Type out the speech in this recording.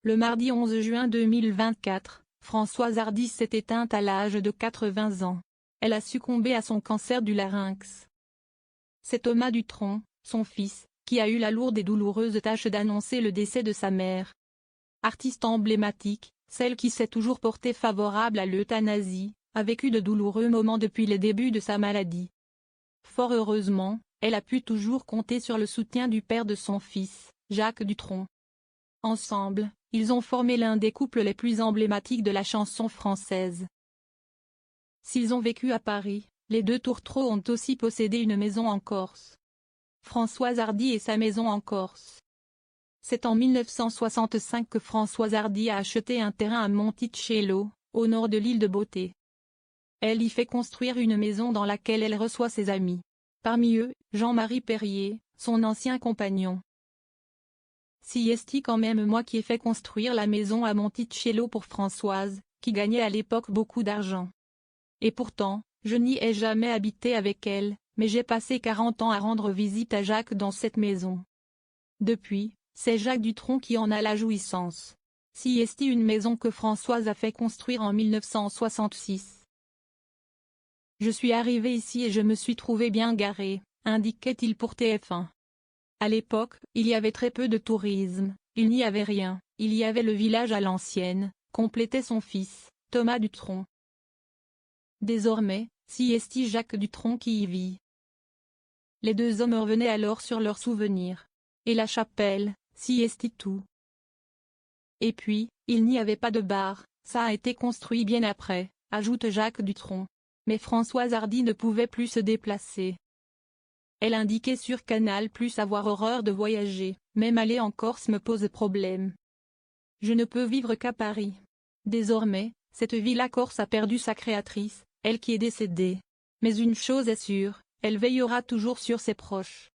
Le mardi 11 juin 2024, Françoise Hardy s'est éteinte à l'âge de 80 ans. Elle a succombé à son cancer du larynx. C'est Thomas Dutronc, son fils, qui a eu la lourde et douloureuse tâche d'annoncer le décès de sa mère. Artiste emblématique, celle qui s'est toujours portée favorable à l'euthanasie, a vécu de douloureux moments depuis les débuts de sa maladie. Fort heureusement, elle a pu toujours compter sur le soutien du père de son fils, Jacques Dutronc. Ensemble, ils ont formé l'un des couples les plus emblématiques de la chanson française. S'ils ont vécu à Paris, les deux Tourtereaux ont aussi possédé une maison en Corse. Françoise Hardy et sa maison en Corse. C'est en 1965 que Françoise Hardy a acheté un terrain à Monticello, au nord de l'île de Beauté. Elle y fait construire une maison dans laquelle elle reçoit ses amis. Parmi eux, Jean-Marie Perrier, son ancien compagnon. Si est quand même moi qui ai fait construire la maison à Monticello pour Françoise, qui gagnait à l'époque beaucoup d'argent. Et pourtant, je n'y ai jamais habité avec elle, mais j'ai passé 40 ans à rendre visite à Jacques dans cette maison. Depuis, c'est Jacques Dutronc qui en a la jouissance. Si est une maison que Françoise a fait construire en 1966. Je suis arrivé ici et je me suis trouvé bien garé, indiquait-il pour TF1. À l'époque, il y avait très peu de tourisme, il n'y avait rien, il y avait le village à l'ancienne, complétait son fils, Thomas Dutronc. Désormais, si est Jacques Dutronc qui y vit. Les deux hommes revenaient alors sur leurs souvenirs. Et la chapelle, si est tout. Et puis, il n'y avait pas de bar, ça a été construit bien après, ajoute Jacques Dutronc. Mais Françoise Hardy ne pouvait plus se déplacer. Elle indiquait sur Canal+ avoir horreur de voyager, même aller en Corse me pose problème. Je ne peux vivre qu'à Paris. Désormais, cette villa corse a perdu sa créatrice, elle qui est décédée. Mais une chose est sûre, elle veillera toujours sur ses proches.